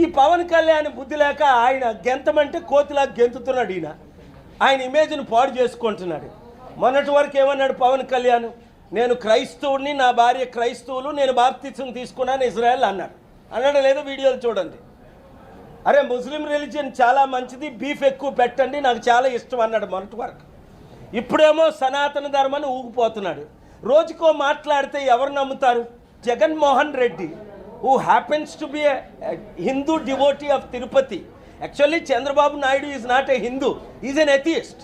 ఈ పవన్ కళ్యాణ్ బుద్ధి లేక ఆయన గెంతమంటే కోతిలా గెంతుతున్నాడు. ఆయన ఇమేజ్ను పాడు చేసుకుంటున్నాడు. మొన్నటి వరకు ఏమన్నాడు పవన్ కళ్యాణ్, నేను క్రైస్తవుడిని, నా భార్య క్రైస్తవులు, నేను బాప్తిసం తీసుకున్నాను ఇజ్రాయెల్ అన్నాడు లేదో వీడియోలు చూడండి. అరే ముస్లిం రిలీజియన్ చాలా మంచిది, బీఫ్ ఎక్కువ పెట్టండి, నాకు చాలా ఇష్టం అన్నాడు మొన్నటి వరకు. ఇప్పుడేమో సనాతన ధర్మాన్ని ఊగిపోతున్నాడు. రోజుకో మాట్లాడితే ఎవరు నమ్ముతారు? Jaganmohan Reddy who happens to be a Hindu devotee of Tirupati. Actually, Chandrababu Naidu is not a Hindu. He is an atheist.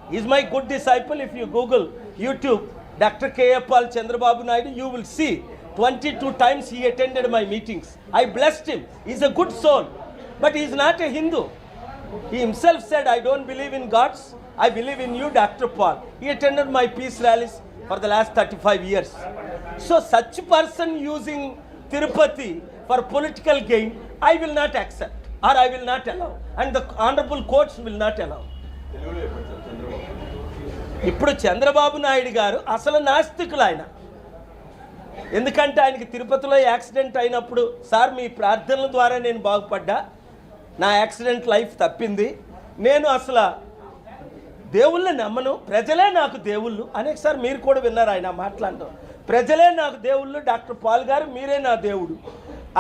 He is my good disciple. If you Google YouTube, Dr. K.A. Paul Chandrababu Naidu, you will see 22 times he attended my meetings. I blessed him. He is a good soul. But he is not a Hindu. He himself said, I don't believe in gods. I believe in you, Dr. Paul. He attended my peace rallies for the last 35 years. So such person using Tirupati for political gain, I will not accept or I will not allow, and the honorable courts will not allow. ఇప్పుడు చంద్రబాబు నాయుడు గారు అసలు నాస్తికులు ఆయన. ఎందుకంటే ఆయనకి తిరుపతిలో accident అయినప్పుడు, sir మీ ప్రార్థనల ద్వారా నేను బాగుపడ్డా, నా యాక్సిడెంట్ లైఫ్ తప్పింది, నేను అసలు దేవుళ్ళని నమ్మను, ప్రజలే నాకు దేవుళ్ళు అనేకసారి మీరు కూడా విన్నారు ఆయన మాట్లాడటం. ప్రజలే నాకు దేవుళ్ళు, డాక్టర్ పాల్ గారు మీరే నా దేవుడు.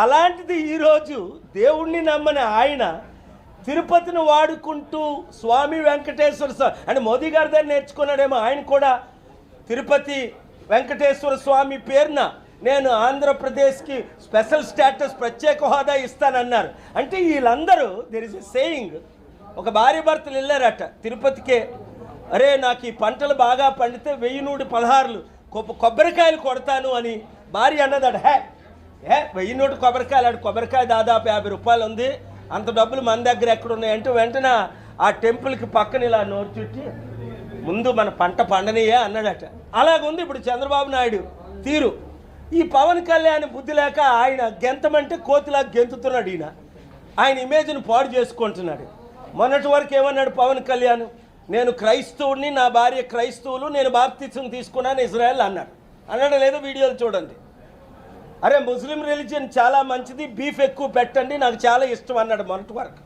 అలాంటిది ఈరోజు దేవుణ్ణి నమ్మని ఆయన తిరుపతిని వాడుకుంటూ స్వామి వెంకటేశ్వర స్వామి అంటే మోదీ గారి దగ్గర నేర్చుకున్నాడేమో, ఆయన కూడా తిరుపతి వెంకటేశ్వర స్వామి పేరున నేను ఆంధ్రప్రదేశ్కి స్పెషల్ స్టేటస్ ప్రత్యేక హోదా ఇస్తానన్నారు. అంటే వీళ్ళందరూ దెర్ ఇస్ ఎ సేయింగ్, ఒక భార్య భర్తలు వెళ్ళారట తిరుపతికే, అరే నాకు ఈ పంటలు బాగా పండితే 1116 కొబ్బరికాయలు కొడతాను అని భార్య అన్నదట. 1100 కొబ్బరికాయలు, ఆడు కొబ్బరికాయ దాదాపు 50 రూపాయలు ఉంది, అంత డబ్బులు మన దగ్గర ఎక్కడున్నాయంటే వెంటనే ఆ టెంపుల్కి పక్కన ఇలా నోరు చుట్టి ముందు మన పంట పండనియే అన్నాడట. అలాగుంది ఇప్పుడు చంద్రబాబు నాయుడు తీరు. ఈ పవన్ కళ్యాణ్ బుద్ధి లేక ఆయన గెంతమంటే కోతిలా గెంతుతున్నాడు. ఆయన ఇమేజ్ను పాడు చేసుకుంటున్నాడు. మొన్నటి వరకు ఏమన్నాడు పవన్ కళ్యాణ్, నేను క్రైస్తవుడిని, నా భార్య క్రైస్తవులు, నేను బాప్తిసం తీసుకున్నాను ఇజ్రాయెల్ అన్నాడు లేదో వీడియోలు చూడండి. అరే ముస్లిం రిలీజియన్ చాలా మంచిది, బీఫ్ ఎక్కువ పెట్టండి, నాకు చాలా ఇష్టం అన్నాడు మొన్నటి వరకు.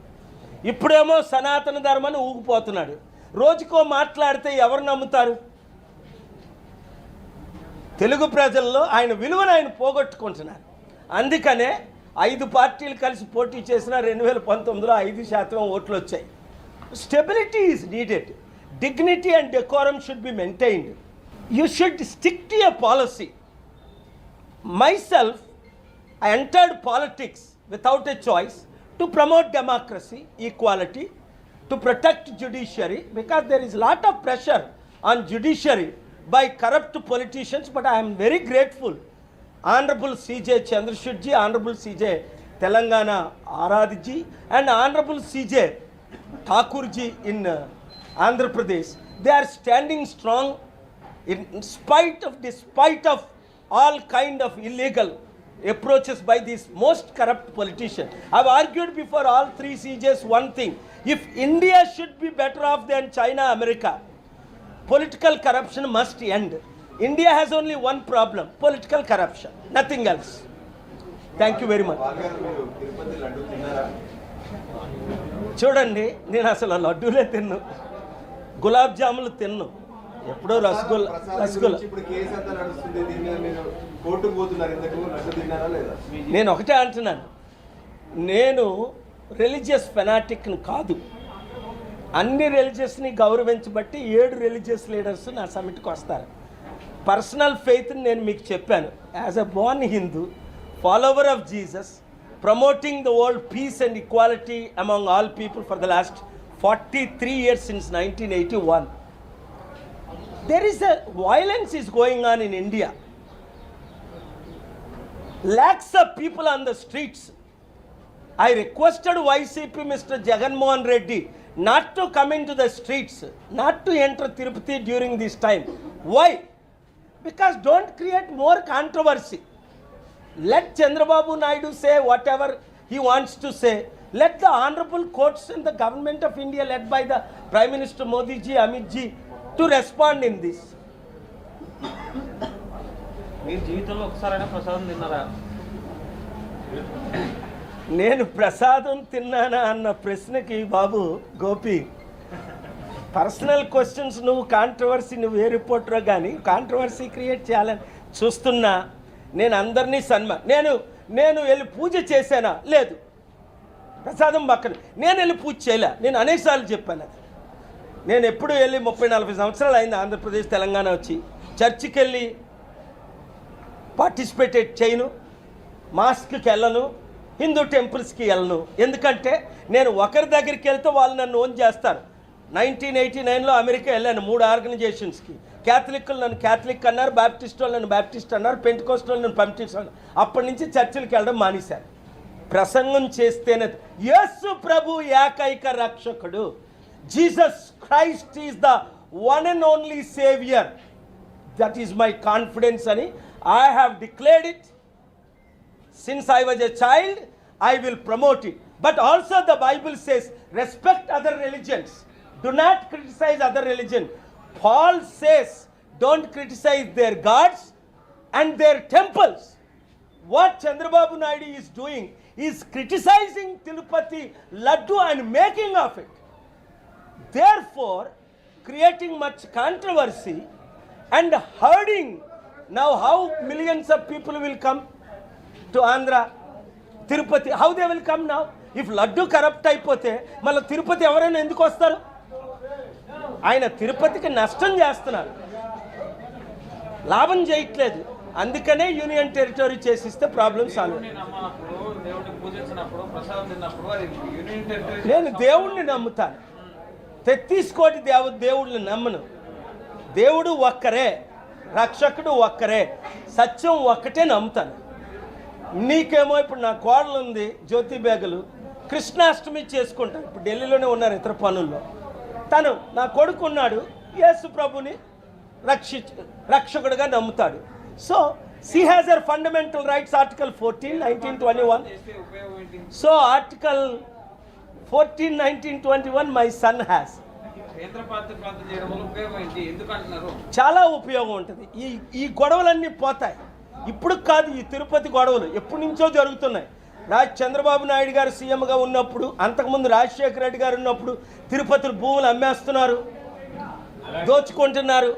ఇప్పుడేమో సనాతన ధర్మాన్ని ఊగిపోతున్నాడు. రోజుకో మాట్లాడితే ఎవరు నమ్ముతారు? తెలుగు ప్రజల్లో ఆయన విలువను ఆయన పోగొట్టుకుంటున్నారు. అందుకనే 5 పార్టీలు కలిసి పోటీ చేసిన 2019లో 5% ఓట్లు వచ్చాయి. Stability is needed. Dignity and decorum should be maintained. You should stick to a policy. Myself, I entered politics without a choice to promote democracy, equality, to protect judiciary, because there is a lot of pressure on judiciary by corrupt politicians. But I am very grateful. Honorable C.J. Chandrashud ji, Honorable C.J. Telangana Aradhi ji, and Honorable C.J. Thakur ji in Andhra Pradesh, they are standing strong despite of all kind of illegal approaches by these most corrupt politicians. I have argued before all 3 CJs one thing: if India should be better off than China, America, political corruption must end. India has only one problem: political corruption, nothing else. Thank you very much. చూడండి, నేను అసలు లడ్డూలే తిన్ను, గులాబ్ జాములు తిన్ను, ఎప్పుడో రసగుల్లా. నేను ఒకటే అంటున్నాను, నేను రిలీజియస్ ఫెనాటిక్ని కాదు. అన్ని రిలీజియస్ని గౌరవించబట్టి 7 రిలీజియస్ లీడర్స్ నా సమిట్కి వస్తారు. పర్సనల్ ఫెయిత్ని నేను మీకు చెప్పాను. As a Born Hindu, follower of Jesus, promoting the world peace and equality among all people for the last 43 years since 1981. There is a violence is going on in India. Lakhs of people on the streets. I requested YCP Mr. Jaganmohan Reddy not to come into the streets, not to enter Tirupati during this time. Why? Because don't create more controversy. Let Chandrababu Naidu say whatever he wants to say. Let the honorable courts and the government of India, led by the Prime Minister Modi ji, Amit ji, to respond in this. మీరు జీవితంలో ఒకసారైనా ప్రసాదం తిన్నారా? నేను ప్రసాదం తిన్నానా అన్న ప్రశ్నకి బాబు Gopi, personal questions నువ్వు కాంట్రవర్సీ, నువ్వు ఏ రిపోర్టరో కానీ కాంట్రవర్సీ క్రియేట్ చేయాలని చూస్తున్నా. నేను అందరినీ నేను వెళ్ళి పూజ చేశానా? లేదు. ప్రసాదం పక్కన నేను వెళ్ళి పూజ చేయలే. నేను అనేకసార్లు చెప్పాను అది. నేను ఎప్పుడు వెళ్ళి 30-40 సంవత్సరాలు అయింది ఆంధ్రప్రదేశ్ తెలంగాణ వచ్చి, చర్చికి వెళ్ళి పార్టిసిపేట్ చేయను, మాస్క్కి వెళ్ళను, హిందూ టెంపుల్స్కి వెళ్ళను. ఎందుకంటే నేను ఒకరి దగ్గరికి వెళ్తే వాళ్ళు నన్ను ఓన్ చేస్తారు. 1989లో అమెరికా వెళ్ళాను 3 ఆర్గనైజేషన్స్కి. క్యాథలిక్లు నన్ను క్యాథలిక్ అన్నారు, బాప్టిస్ట్ వాళ్ళు నన్ను బాప్టిస్ట్ అన్నారు, పెంటెకోస్ట్ వాళ్ళు నన్ను పెంటెకోస్ట్ అన్నారు. అప్పటి నుంచి చర్చిలకు వెళ్ళడం మానేశాను. ప్రసంగం చేస్తేనే యేసు ప్రభు ఏకైక రక్షకుడు, Jesus Christ is the one and only saviour, that is my confidence అని I have declared it. Since I was a child, I will promote it. But also the Bible says, respect other religions. Do not criticize other religion. Paul says, don't criticize their gods and their temples. What Chandrababu Naidu is doing is criticizing Tirupati Laddu and making of it. Therefore, creating much controversy and hurting. Now how millions of people will come to Andhra, Tirupati, how they will come now? If Laddu corrupt అయిపోతే మళ్ళీ తిరుపతి ఎవరైనా ఎందుకు వస్తారు? ఆయన తిరుపతికి నష్టం చేస్తున్నారు, లాభం చేయట్లేదు. అందుకనే యూనియన్ టెరిటరీ చేసిస్తే ప్రాబ్లమ్ సాల్వ్. నేను దేవుణ్ణి నమ్ముతాను, 33 కోటి దేవుళ్ళని నమ్మను. దేవుడు ఒక్కరే, రక్షకుడు ఒక్కరే, సత్యం ఒక్కటే నమ్ముతాను. నీకేమో ఇప్పుడు నా కోడలు ఉంది జ్యోతి బేగలు, కృష్ణాష్టమి చేసుకుంటాను. ఇప్పుడు ఢిల్లీలోనే ఉన్నారు ఇతర పనుల్లో. తను నా కొడుకు ఉన్నాడు, యేసు ప్రభుని రక్షకుడిగా నమ్ముతాడు. So she has her fundamental rights, Article 14, 1921. So Article 14, 1921 my son has. చాలా ఉపయోగం ఉంటుంది. ఈ గొడవలన్నీ పోతాయి. ఇప్పుడు కాదు, ఈ తిరుపతి గొడవలు ఎప్పటి నుంచో జరుగుతున్నాయి. చంద్రబాబు నాయుడు గారు సీఎంగా ఉన్నప్పుడు, అంతకుముందు రాజశేఖర రెడ్డి గారు ఉన్నప్పుడు తిరుపతి భూములు అమ్మేస్తున్నారు, దోచుకుంటున్నారు.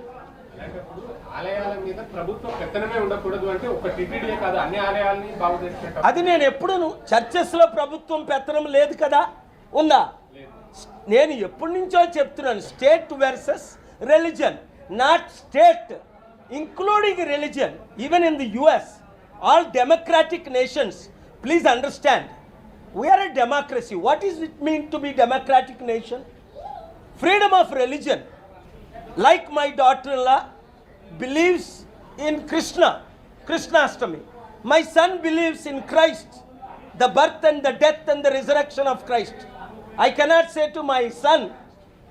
అది నేను ఎప్పుడు చర్చెస్లో ప్రభుత్వం పెత్తనం లేదు కదా, ఉందా? నేను ఎప్పటి నుంచో చెప్తున్నాను, state versus religion, not state including religion. Even in the US, all democratic nations, please understand, we are a democracy. What does it mean to be democratic nation? Freedom of religion. Like my daughter-in-law believes in Krishnashtami. My son believes in Christ, the birth and the death and the resurrection of Christ. I cannot say to my son,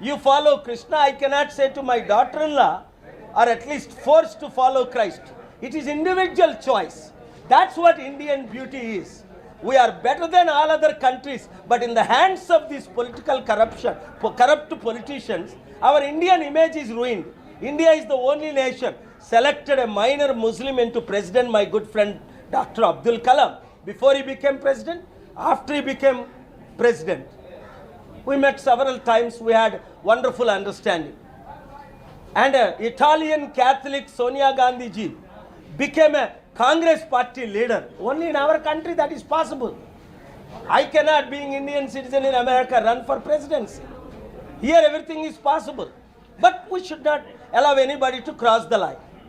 you follow Krishna. I cannot say to my daughter-in-law, or at least forced to follow Christ. It is individual choice. That's what Indian beauty is. We are better than all other countries, but in the hands of these political corrupt politicians, our Indian image is ruined. India is the only nation selected a minor Muslim into president, my good friend Dr. Abdul Kalam, before he became president, after he became president. We met several times, we had wonderful understanding. And Italian Catholic Sonia Gandhi ji became a Congress party leader. Only in our country that is possible. I cannot, being Indian citizen in America, run for presidency. Here everything is possible. But we should not allow anybody to cross the line.